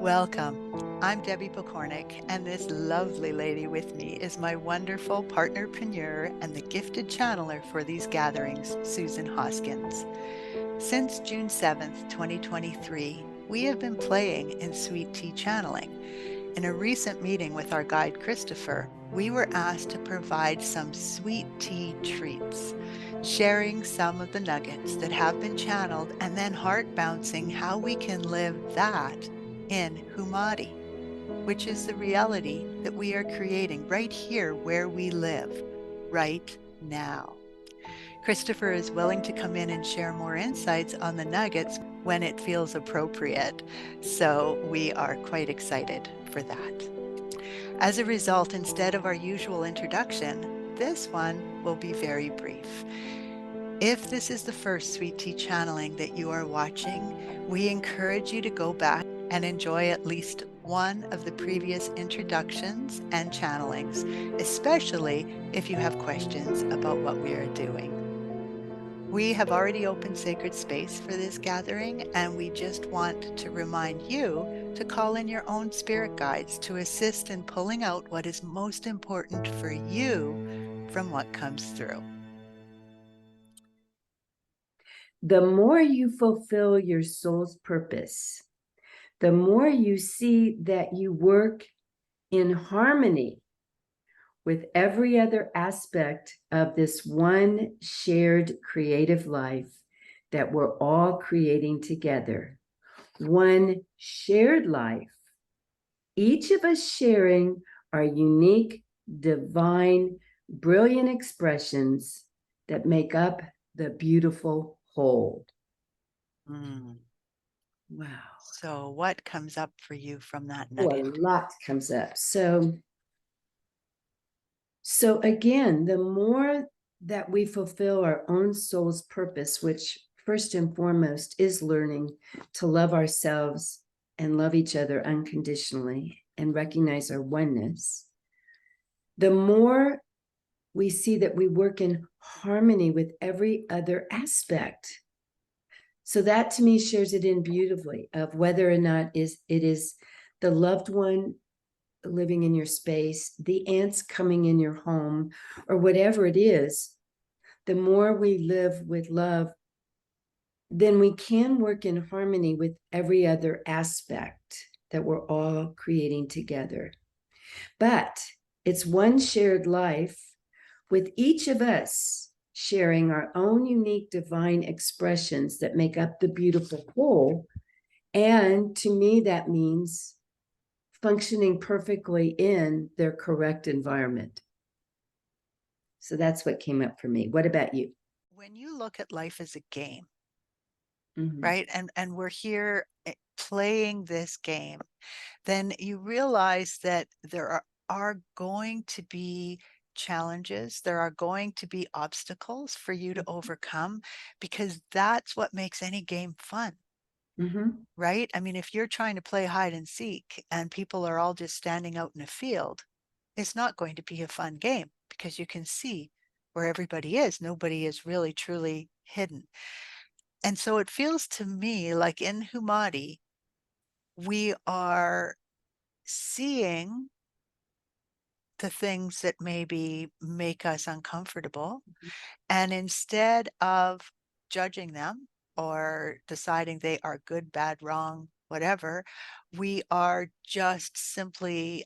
Welcome. I'm Debbie Pokornik, and this lovely lady with me is my wonderful partnerpreneur and the gifted channeler for these gatherings, Susan Hoskins. Since June 7th, 2023, we have been playing in Sweet Tea Channeling. In a recent meeting with our guide Christopher, we were asked to provide some sweet tea treats, sharing some of the nuggets that have been channeled and then heart bouncing how we can live that in Hoomadhi, which is the reality that we are creating right here where we live, right now. Christopher is willing to come in and share more insights on the nuggets when it feels appropriate. So we are quite excited for that. As a result, instead of our usual introduction, this one will be very brief. If this is the first Sweet Tea channeling that you are watching, we encourage you to go back and enjoy at least one of the previous introductions and channelings, especially if you have questions about what we are doing. We have already opened sacred space for this gathering, and we just want to remind you to call in your own spirit guides to assist in pulling out what is most important for you from what comes through. The more you fulfill your soul's purpose, the more you see that you work in harmony with every other aspect of this one shared creative life that we're all creating together. One shared life, each of us sharing our unique, divine, brilliant expressions that make up the beautiful whole. Wow. So what comes up for you from that Oh, nugget? a lot comes up. So again, the more that we fulfill our own soul's purpose, which first and foremost is learning to love ourselves and love each other unconditionally and recognize our oneness, the more we see that we work in harmony with every other aspect. So that to me shares it in beautifully of whether or not it is the loved one living in your space, the ants coming in your home, or whatever it is. The more we live with love, then we can work in harmony with every other aspect that we're all creating together. But it's one shared life with each of us sharing our own unique divine expressions that make up the beautiful whole. And to me, that means functioning perfectly in their correct environment. So that's what came up for me. What about you? When you look at life as a game, Mm-hmm. right? And we're here playing this game, then you realize that are going to be challenges. There are going to be obstacles for you to overcome because that's what makes any game fun, Mm-hmm. right? I mean, if you're trying to play hide and seek and people are all just standing out in a field, it's not going to be a fun game because you can see where everybody is. Nobody is really truly hidden. And so it feels to me like in Hoomadhi, we are seeing the things that maybe make us uncomfortable. And instead of judging them or deciding they are good, bad, wrong, whatever, we are just simply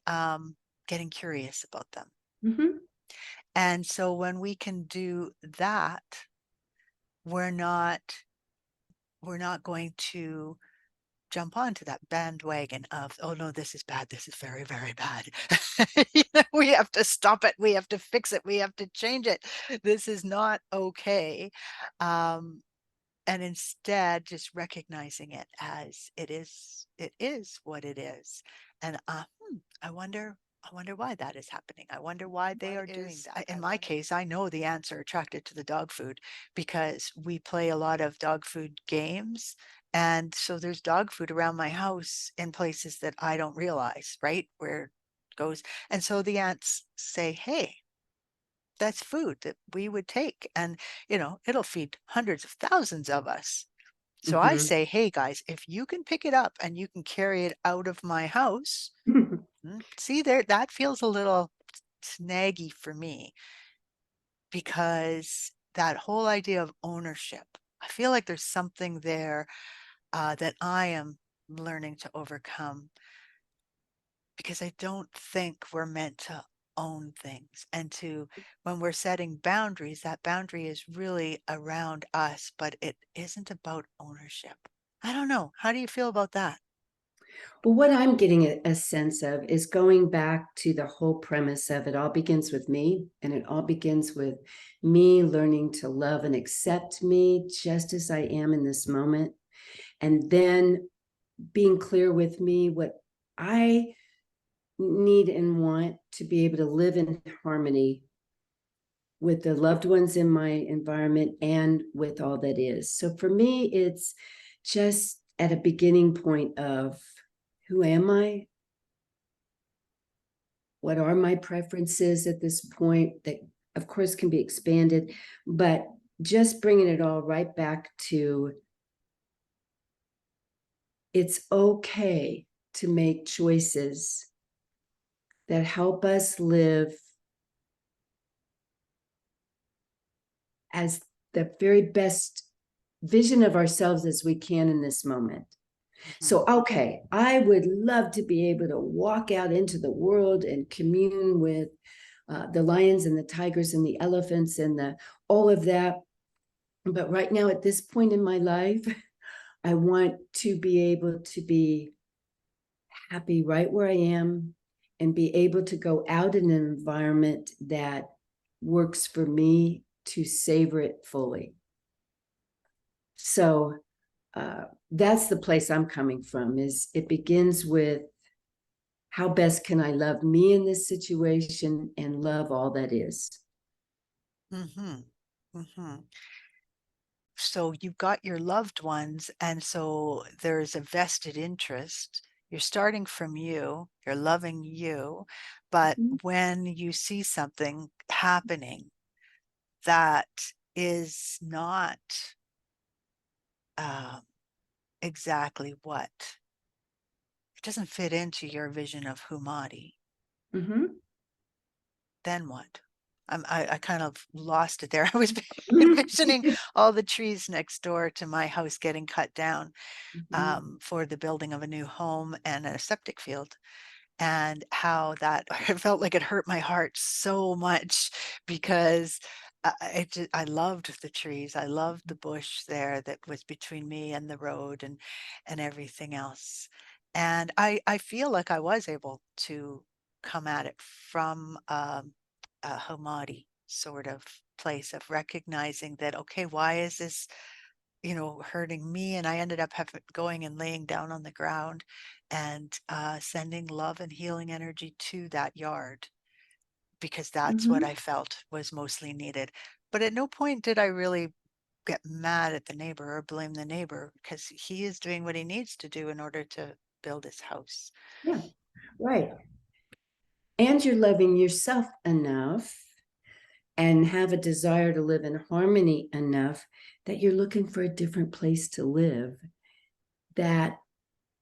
getting curious about them. Mm-hmm. And so when we can do that, we're not we're not going to jump onto that bandwagon of, oh no, this is bad, this is very, very bad. We have to stop it, we have to fix it, we have to change it, this is not okay. And instead just recognizing it as it is what it is. And I wonder why that is happening. I wonder why they are doing that. In my case, I know the answer, attracted to the dog food, because we play a lot of dog food games. And so there's dog food around my house in places that I don't realize, right? Where it goes. And so the ants say, hey, that's food that we would take. And, it'll feed hundreds of thousands of us. So I Mhm. say, hey guys, if you can pick it up and you can carry it out of my house, see there, that feels a little snaggy for me because that whole idea of ownership, I feel like there's something there that I am learning to overcome because I don't think we're meant to own things and to when we're setting boundaries, that boundary is really around us, but it isn't about ownership. I don't know. How do you feel about that? But what I'm getting a sense of is going back to the whole premise of it all begins with me, and it all begins with me learning to love and accept me just as I am in this moment. And then being clear with me what I need and want to be able to live in harmony with the loved ones in my environment and with all that is. So for me, it's just at a beginning point of who am I? What are my preferences at this point that, of course, can be expanded, but just bringing it all right back to it's okay to make choices that help us live as the very best vision of ourselves as we can in this moment. Mhm. So, okay, I would love to be able to walk out into the world and commune with the lions and the tigers and the elephants and the all of that. But right now, at this point in my life, I want to be able to be happy right where I am and be able to go out in an environment that works for me to savor it fully. So that's the place I'm coming from. Is it begins with how best can I love me in this situation and love all that is. Mhm. Mhm. So you've got your loved ones, and so there's a vested interest. You're starting from you, you're loving you, but Mhm. when you see something happening that is not um, exactly what, it doesn't fit into your vision of Hoomadhi, Mhm. then what? I kind of lost it there. I was envisioning all the trees next door to my house getting cut down Mhm. for the building of a new home and a septic field, and how that it felt like it hurt my heart so much because I loved the trees. I loved the bush there that was between me and the road and everything else. And I feel like I was able to come at it from a Hamadi sort of place of recognizing that, okay, why is this, hurting me? And I ended up going and laying down on the ground and sending love and healing energy to that yard because that's what Mhm. I felt was mostly needed. But at no point did I really get mad at the neighbor or blame the neighbor because he is doing what he needs to do in order to build his house. Yeah, right. And you're loving yourself enough and have a desire to live in harmony enough that you're looking for a different place to live that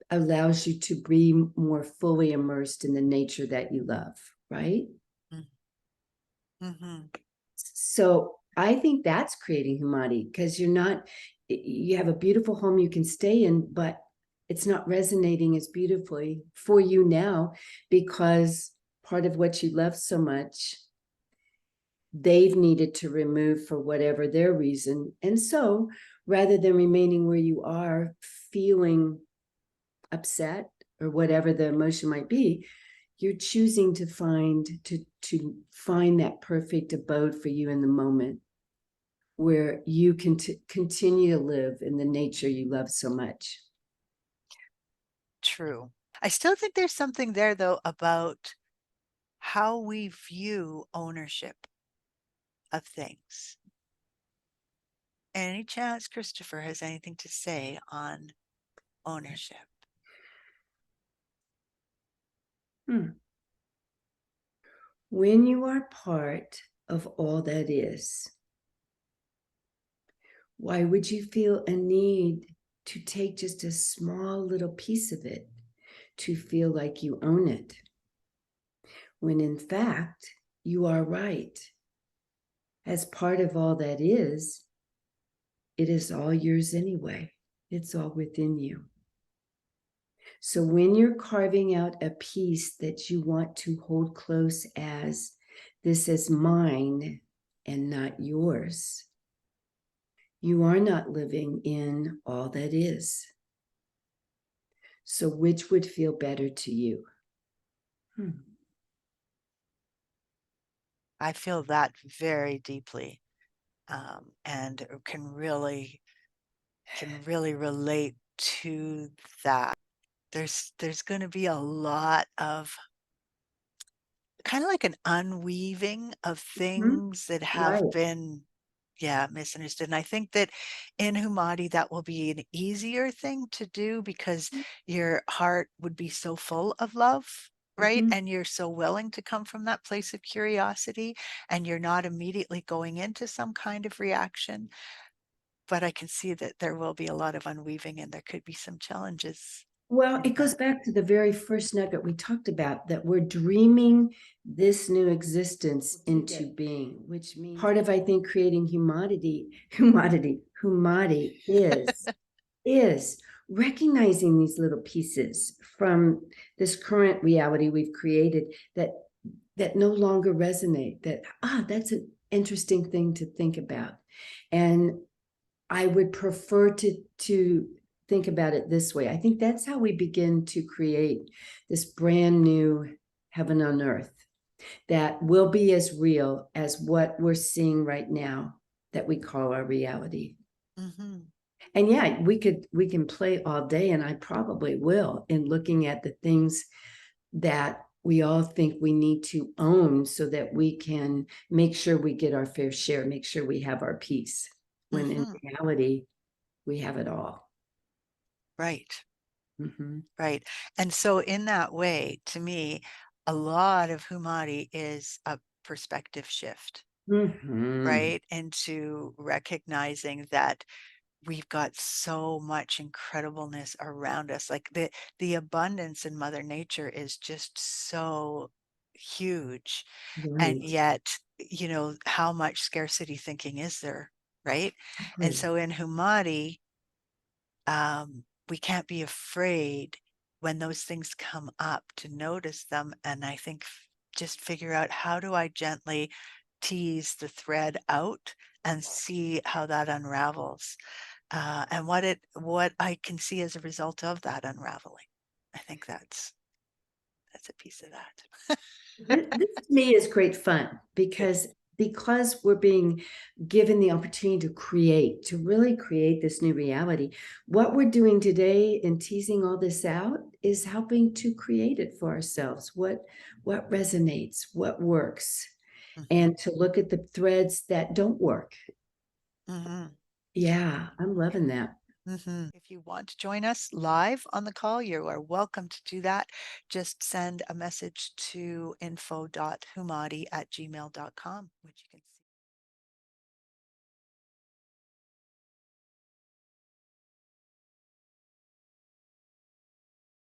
allows you to be more fully immersed in the nature that you love, right? Mm-hmm. So I think that's creating humani because you have a beautiful home you can stay in, but it's not resonating as beautifully for you now because part of what you love so much they've needed to remove for whatever their reason. And so rather than remaining where you are feeling upset or whatever the emotion might be, you're choosing to find that perfect abode for you in the moment where you can continue to live in the nature you love so much. True. I still think there's something there though about how we view ownership of things. Any chance Christopher has anything to say on ownership? Hmm. When you are part of all that is, why would you feel a need to take just a small little piece of it to feel like you own it, when in fact, you are right. As part of all that is, it is all yours anyway. It's all within you. So when you're carving out a piece that you want to hold close as this is mine and not yours, you are not living in all that is. So which would feel better to you? I feel that very deeply, and can really relate to that. There's going to be a lot of kind of like an unweaving of Mhm. things that have Right. been, yeah, misunderstood. And I think that in Hoomadhi, that will be an easier thing to do because your heart would be so full of love, right? Mhm. And you're so willing to come from that place of curiosity, and you're not immediately going into some kind of reaction. But I can see that there will be a lot of unweaving and there could be some challenges Well, in it goes that. back to the very first nugget we talked about, that we're dreaming this new existence into being, which means part of, I think, creating humanity is recognizing these little pieces from this current reality we've created that no longer resonate, that's an interesting thing to think about. And I would prefer to think about it this way. I think that's how we begin to create this brand new heaven on earth that will be as real as what we're seeing right now that we call our reality. Hmm. And yeah, we can play all day, and I probably will, in looking at the things that we all think we need to own so that we can make sure we get our fair share, make sure we have our piece, when in Hmm. reality, we have it all. Right. Mhm. Right. And so in that way, to me, a lot of Humari is a perspective shift, Mhm. right? Into recognizing that we've got so much incredibleness around us. Like the abundance in Mother Nature is just so huge. And Right. yet, how much scarcity thinking is there, right? And Exactly. so in Humari, we can't be afraid when those things come up to notice them. And I think just figure out, how do I gently tease the thread out and see how that unravels, and what I can see as a result of that unraveling. I think that's a piece of that. This to me is great fun because we're being given the opportunity to create, to really create this new reality. What we're doing today in teasing all this out is helping to create it for ourselves. What resonates, what works, Hmm. and to look at the threads that don't work. Hmm. Yeah, I'm loving that. If you want to join us live on the call, you are welcome to do that. Just send a message to info.humadi@gmail.com, which you can